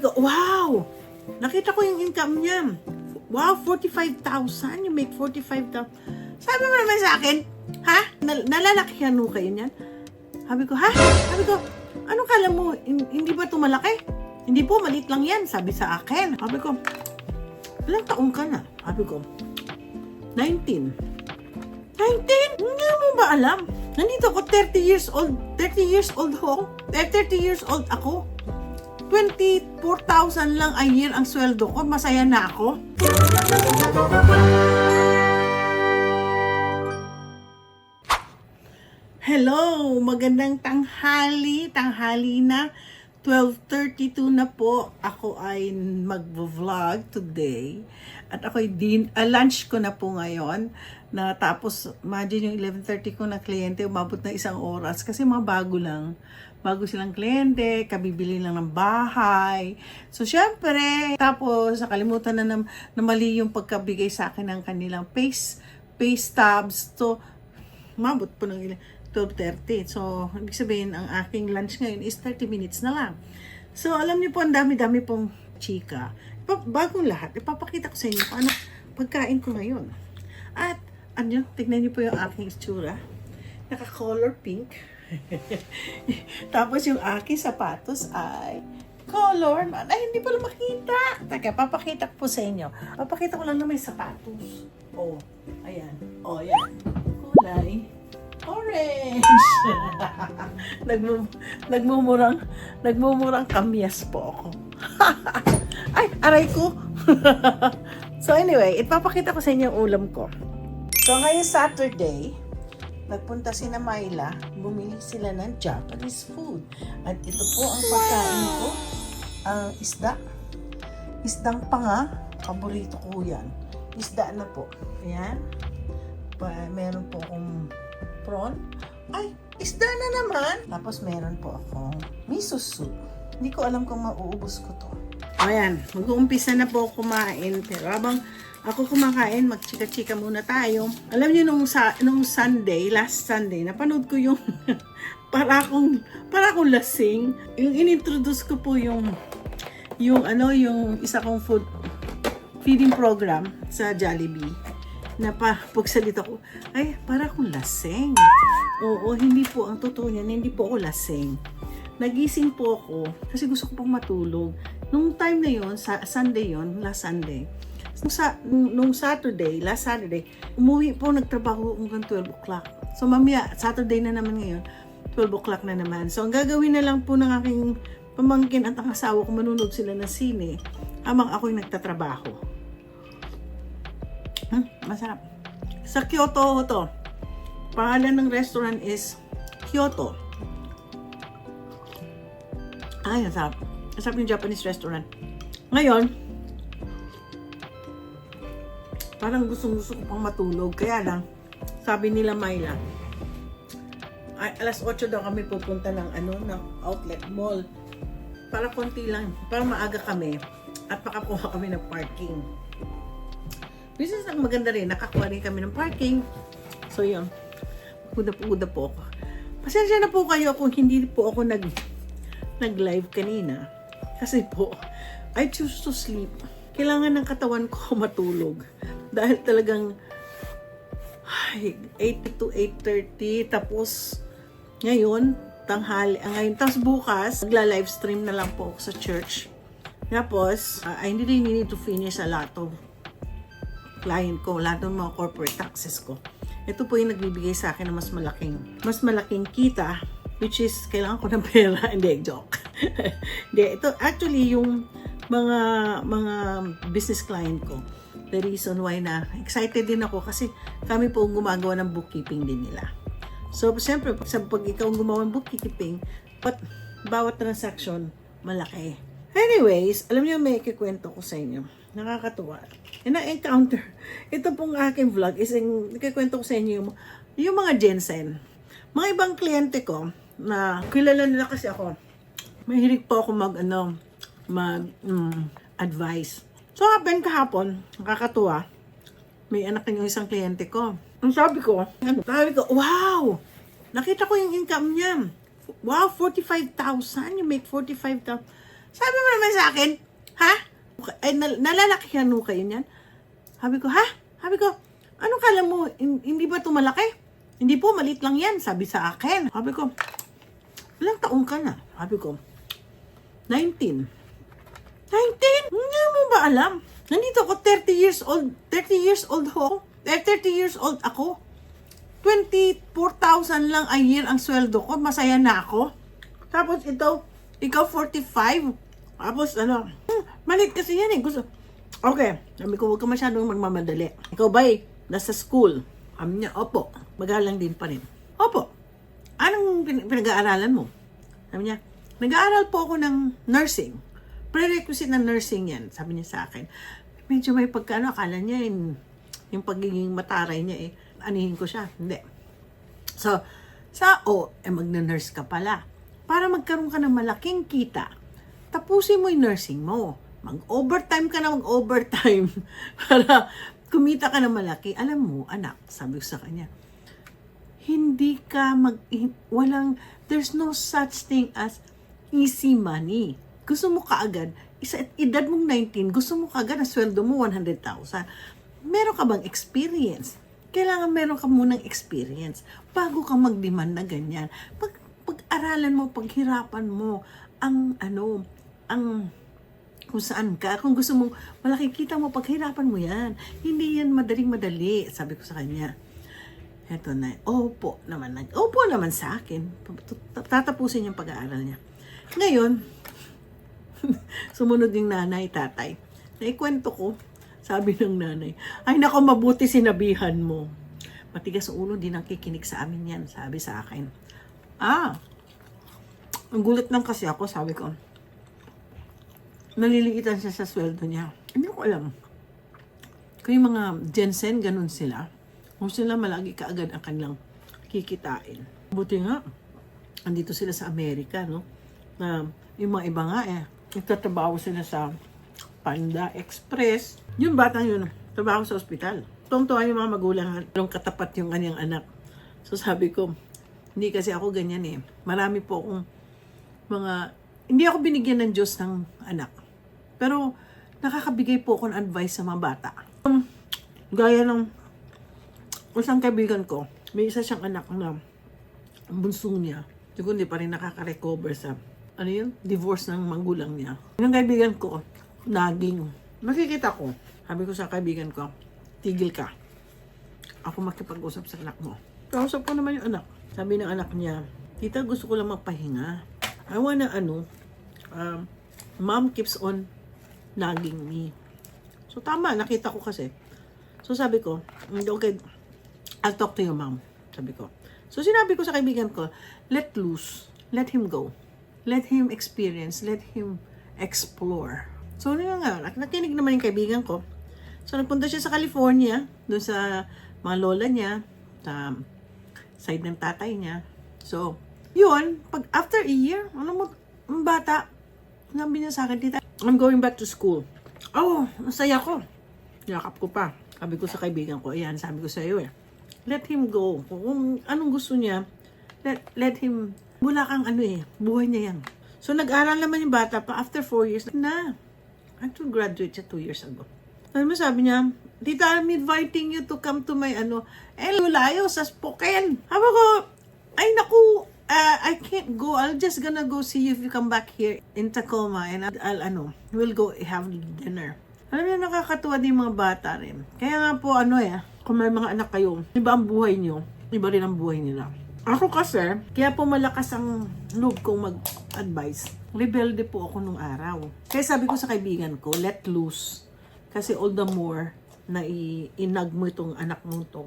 Sabi ko, wow! Nakita ko yung income niya. Wow, 45,000. You make 45,000. Sabi mo naman sa akin, ha? Nalalakihan mo kayo niyan? Sabi ko, ha? Sabi ko, anong kala mo? Hindi ba ito malaki? Hindi po, maliit lang yan. Sabi sa akin. Sabi ko, ilang taong ka na? Sabi ko, 19. 19? Hindi mo ba alam? Nandito ako 30 years old. 30 years old ako. 30 years old ako. 24,000 lang a year ang sweldo ko. Masaya na ako. Hello! Magandang tanghali. Tanghali na. 12:32 na po. Ako ay mag-vlog today. At ako ay lunch ko na po ngayon. Tapos, imagine yung 11:30 ko na kliyente, umabot na 1 oras. Kasi mga bago lang. Bago silang kliyente, kabibili lang ng bahay. So, syempre, tapos, nakalimutan na mali yung pagkabigay sa akin ng kanilang pay stubs. So, umabot po ng 12:30. So, ibig sabihin, ang aking lunch ngayon is 30 minutes na lang. So, alam niyo po, ang dami-dami pong chika. Bagong lahat, ipapakita ko sa inyo kung ano pagkain ko ngayon. At, tignan niyo po yung aking itsura. Naka-color pink. Tapos yung aking sapatos ay color. Ay, hindi pala makita. Teka, papakita ko po sa inyo. Papakita ko lang na may sapatos. Oh, ayan. Oh, ayan. Kulay orange. Nagmumurang kamyas po ako. Ay, aray ko. So anyway, ipapakita ko sa inyo ang ulam ko. So ngayong Saturday, nagpunta si na Myla, bumili sila ng Japanese food. At ito po ang pagkain ko, ang isda. Isdang panga, paborito ko yan. Isda na po. Ayan. Meron po akong prawn. Ay, isda na naman. Tapos meron po akong miso soup. Hindi ko alam kung mauubos ko to. Ayan, mag-uumpisa na po kumain. Pero habang ako kumakain, magchika-chika muna tayo. Alam niyo nung Sunday, last Sunday, napanood ko yung para akong lasing. Yung inintroduce ko po yung isa kong feeding program sa Jollibee. Na pagsalita ko, ay, para akong lasing. Oo, hindi po, ang totoo niyan, hindi po ako lasing. Nagising po ako kasi gusto ko pong matulog. Nung time na yon, Sunday yon, last Sunday. Nung Saturday, last Saturday, umuwi po, nagtrabaho hanggang 12 o'clock. So mamaya, Saturday na naman ngayon, 12 o'clock na naman. So ang gagawin na lang po ng aking pamangkin at ang asawa ko, manunod sila ng sine habang ako'y nagtatrabaho. Masarap. Sa Kyoto to. Pangalan ng restaurant is Kyoto. Ay, masarap. Masarap yung Japanese restaurant. Ngayon, parang gusto ko pang matulog. Kaya lang, sabi nila Myla, ay, alas 8 daw kami pupunta ng outlet mall. Para konti lang, para maaga kami at makakuha kami ng parking. Business ang maganda rin, nakakuha rin kami ng parking. So yun, puda po ako. Pasensya na po kayo kung hindi po ako nag-live kanina. Kasi po, I choose to sleep. Kailangan ng katawan ko matulog. Dahil talagang 8 to 8:30. Tapos ngayon, tanghali. Ngayon, tapos bukas, magla-live stream na lang po ako sa church. Tapos, I really need to finish a lot of client ko, lahat ng mga corporate taxes ko. Ito po yung nagbibigay sa akin ng mas malaking kita, which is kailangan ko ng pera. Hindi, joke. Hindi, ito actually yung mga business client ko. The reason why na excited din ako kasi kami po gumagawa ng bookkeeping din nila. So, siyempre, pag ikaw gumawa ng bookkeeping, bawat transaction, malaki. Anyways, alam niyo, may ikikwento ko sa inyo. Nakakatuwa. Na-encounter. Ito pong aking vlog is ikikwento ko sa inyo yung mga Jensen. Mga ibang kliyente ko na kilala nila kasi ako. Mahilig po ako mag-advise. So, kahapon, nakakatuwa, may anak yung isang kliyente ko. Ang sabi ko, wow! Nakita ko yung income niya. Wow, 45,000. You make 45,000. Sabi mo naman sa akin, ha? Ay, nalalakihan mo kayo niyan? Sabi ko, ha? Sabi ko, ano kala mo, hindi ba ito malaki? Hindi po, maliit lang yan, sabi sa akin. Sabi ko, ilang taong ka na? Sabi ko, 19. 19? Hindi mo ba alam? Nandito ako 30 years old. 30 years old ho. 30 years old ako. 24,000 lang a year ang sweldo ko. Masaya na ako. Tapos ikaw 45. Tapos maliit kasi yan eh. Gusto. Okay. Sabi ko, huwag ka masyadong magmamadali. Ikaw ba'y nasa school? Sabi niya, opo. Magalang din pa rin. Opo. Anong pinag-aaralan mo? Sabi niya, nag-aaral po ako ng nursing. Prerequisite ng nursing yan. Sabi niya sa akin. Medyo may pagkano, akala niya yung pagiging mataray niya anihin ko siya. Hindi. So, magna-nurse ka pala. Para magkaroon ka ng malaking kita, tapusin mo yung nursing mo. Mag-overtime ka na mag-overtime para kumita ka ng malaki. Alam mo, anak, sabi ko sa kanya, there's no such thing as easy money. Gusto mo kaagad, edad mong 19, gusto mo kaagad na sweldo mo 100,000. Meron ka bang experience? Kailangan meron ka munang experience bago ka mag-demand na ganyan. Pag-aralan mo, paghirapan mo ang kung saan ka. Kung gusto mong malaki kita mo, paghirapan mo yan. Hindi yan madaling-madali, sabi ko sa kanya. Eto na, opo naman sa akin. Tatapusin yung pag-aaral niya. Ngayon, sumunod yung nanay, tatay. Naikwento ko, sabi ng nanay, ay nako, mabuti sinabihan mo. Matigas ang ulo, di nakikinig sa amin yan, sabi sa akin. Ang gulat lang kasi ako, sabi ko, naliliitan siya sa sweldo niya. Hindi ko alam. Kung yung mga Jensen, ganun sila. Kung sila malagi kaagad ang kanilang kikitain. Buti nga, andito sila sa Amerika, no? Na yung mga iba nga nagtatrabaho sila sa Panda Express. Yung batang yun, trabaho sa ospital. Tuwang-tuwa yung mga magulang, yung katapat yung kanyang anak. So sabi ko, hindi kasi ako ganyan eh. Marami po akong hindi ako binigyan ng Diyos ng anak. Pero nakakabigay po ako ng advice sa mga bata. Gaya ng isang kaibigan ko, may isa siyang anak na bunso niya. Siguro hindi pa rin nakaka-recover sa divorce ng magulang niya. Yung kaibigan ko, naging, makikita ko, sabi ko sa kaibigan ko, tigil ka. Ako makipag-usap sa anak mo. Kausap ko naman yung anak. Sabi ng anak niya, tita, gusto ko lang magpahinga. I wanna, mom keeps on nagging me. So, tama, nakita ko kasi. So, sabi ko, okay, I'll talk to your mom. Sabi ko. So, sinabi ko sa kaibigan ko, let loose. Let him go. Let him experience. Let him explore. So, nakinig naman yung kaibigan ko. So, nagpunta siya sa California, doon sa mga lola niya, sa side ng tatay niya. So, yun, after a year, ang bata, sabi niya sa akin, tita, I'm going back to school. Oh, masaya ko. Yakap ko pa. Sabi ko sa kaibigan ko, ayan, sabi ko sa iyo let him go. Kung anong gusto niya, let him, wala kang buhay niya yan. So, nag-aral naman yung bata pa after 4 years na. Actually, graduate siya 2 years ago. Sabi niya, tita, I'm inviting you to come to my layo sa Spokane. Sabi ko, ay naku, I can't go. I'll just gonna go see you if you come back here in Tacoma and we'll go have dinner. Alam niyo, nakakatuwa din mga bata rin. Kaya nga po, kung may mga anak kayo, iba ang buhay niyo, iba rin ang buhay nila. Ako kasi, kaya po malakas ang loob kong mag-advise. Rebelde po ako nung araw. Kaya sabi ko sa kaibigan ko, let loose. Kasi all the more na inag mo itong anak mo to,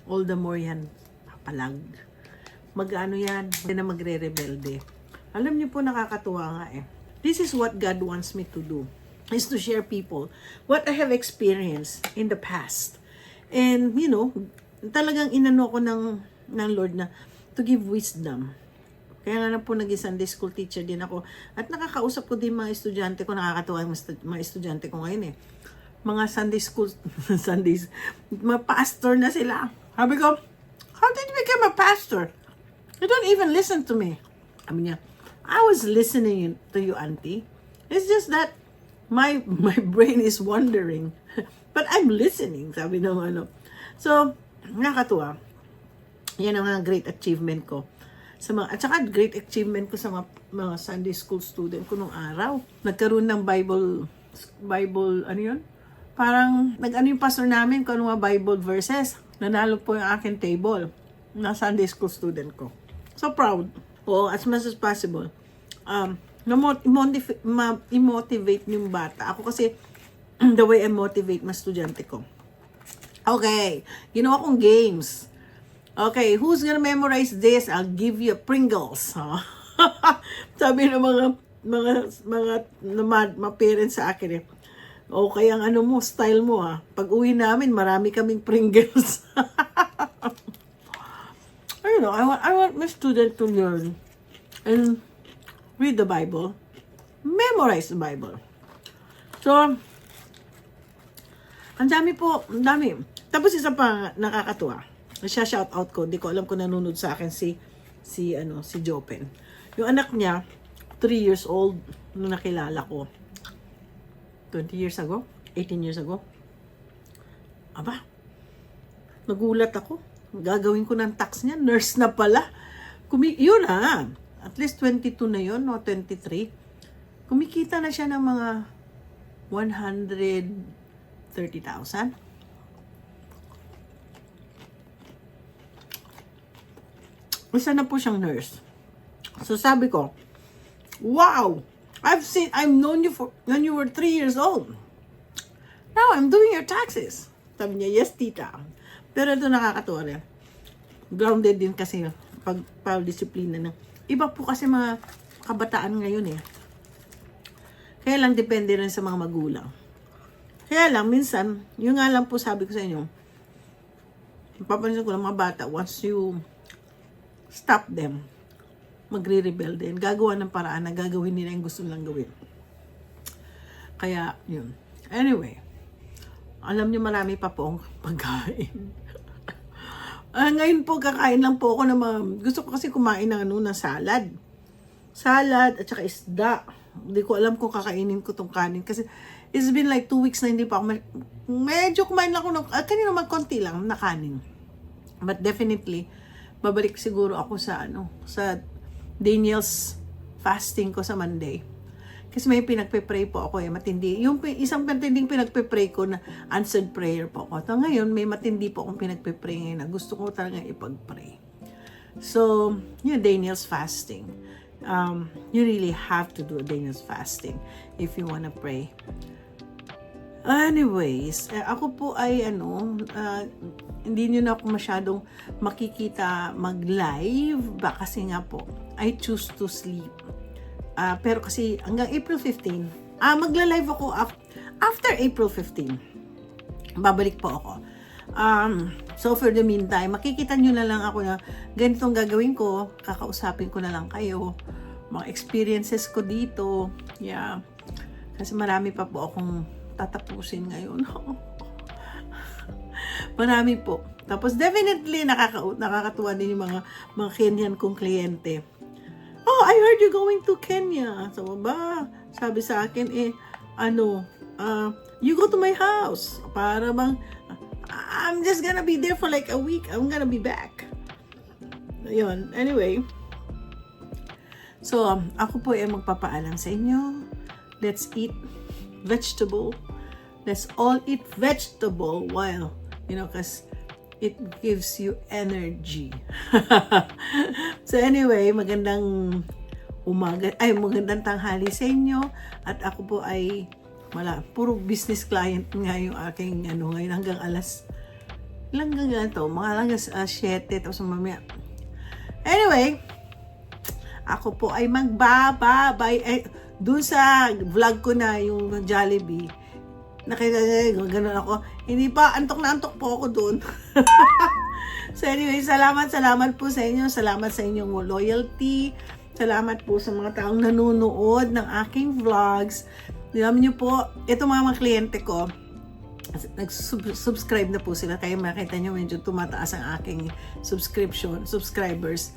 all the more yan papalag. Yan, hindi na magre-rebelde. Alam niyo po, nakakatuwa nga This is what God wants me to do, is to share people what I have experienced in the past. And, talagang inano ko ng Lord na to give wisdom. Kaya nga na po naging Sunday school teacher din ako. At nakakausap ko din mga estudyante ko, nakakatuwa yung mga estudyante ko ngayon Mga Sunday school, mga pastor na sila. Sabi ko, how did you become a pastor? You don't even listen to me. Sabi niya, I was listening to you, auntie. It's just that my brain is wandering. But I'm listening, sabi ng ano. So, nakakatuwa. Yan ang mga great achievement ko. At saka great achievement ko sa mga Sunday school student ko nung araw. Nagkaroon ng Bible, ano yun? Parang, nag-ano yung pastor namin kung ano mga Bible verses. Nanalo po yung akin table na Sunday school student ko. So proud. Oo, as much as possible. I-motivate yung bata. Ako kasi, the way I motivate mga estudyante ko. Okay, ginawa kong games. Okay, who's gonna memorize this? I'll give you Pringles. Sabi ng mga parents sa akin eh. Okay, ang ano mo, style mo ha. Pag uwi namin, marami kaming Pringles. I don't know, I want my student to learn and read the Bible, memorize the Bible. So, ang dami po, ang dami. Tapos isa pa nakakatuwa. Siya shout out ko, di ko alam kung nanonood sa akin si Jopen. Yung anak niya, 3 years old nung nakilala ko. 20 years ago, 18 years ago. Aba, nagulat ako. Gagawin ko ng tax niya, nurse na pala. Yun na, at least 22 na yun, no, 23. Kumikita na siya ng mga 130,000. Isa na po siyang nurse. So sabi ko, wow! I've known you when you were 3 years old. Now I'm doing your taxes. Sabi niya, yes, tita. Pero ito nakakatuwa rin. Grounded din kasi pag-disiplina ng iba po kasi mga kabataan ngayon eh. Kaya lang depende rin sa mga magulang. Kaya lang minsan, yung nga lang po sabi ko sa inyo, papansin ko lang mga bata, once you stop them, magre-rebel din. Gagawa ng paraan na gagawin nila yung gusto nilang gawin. Kaya, yun. Anyway, alam niyo marami pa po ang pagkain. Ngayon po, kakain lang po ako ng mga, gusto ko kasi kumain ng salad. Salad at saka isda. Hindi ko alam kung kakainin ko tong kanin. Kasi it's been like 2 weeks na hindi pa ako, medyo kumain lang ako kanina konti lang na kanin. But definitely, babalik siguro ako sa Daniel's fasting ko sa Monday. Kasi may pinagpe-pray po ako matindi. Yung isang matinding pinagpe-pray ko na answered prayer po ako. So ngayon, may matindi po akong pinagpe-pray ngayon na gusto ko talaga ipag-pray. So, Daniel's fasting. You really have to do a Daniel's fasting if you wanna pray. Anyways, ako po ay hindi nyo na ako masyadong makikita mag-live ba kasi nga po, I choose to sleep. Pero kasi hanggang April 15, magla-live ako after April 15. Babalik po ako. So for the meantime, makikita nyo na lang ako na ganitong gagawin ko, kakausapin ko na lang kayo, mga experiences ko dito. Yeah. Kasi marami pa po akong tatapusin ngayon. Marami po. Tapos definitely nakakatuwa din yung mga Kenyan kong kliyente. Oh, I heard you're going to Kenya. So sabi sa akin you go to my house. Para bang I'm just gonna be there for like a week. I'm gonna be back. Ayun. Anyway. So, ako po ay magpapaalam sa inyo. Let's eat vegetable. Let's all eat vegetable while, because it gives you energy. So anyway, magandang magandang tanghali sa inyo. At ako po ay puro business client nga yung aking ngayon hanggang mga alas 7 tapos mamaya. Anyway, ako po ay magbababay dun sa vlog ko na yung Jollibee. Nakita niyo, gano'n ako. Hindi pa, antok na antok po ako dun. So anyway, salamat po sa inyo. Salamat sa inyong loyalty. Salamat po sa mga taong nanonood ng aking vlogs. Alam niyo po, itong mga kliyente ko, nag-subscribe na po sila. Kaya makita niyo, medyo tumataas ang aking subscribers.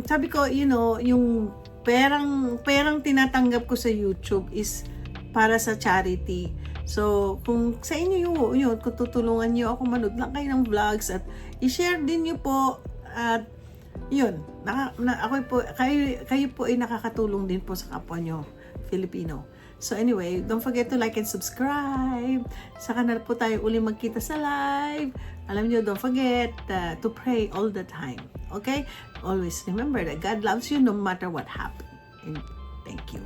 Sabi ko, yung perang tinatanggap ko sa YouTube is para sa charity. So, kung sa inyo yun, kung tutulungan nyo ako, manood lang kayo ng vlogs at i-share din nyo po at yun, kayo po ay nakakatulong din po sa kapwa nyo, Filipino. So anyway, don't forget to like and subscribe. Saka na po tayo uli magkita sa live. Alam nyo, don't forget to pray all the time. Okay? Always remember that God loves you no matter what happens. And thank you.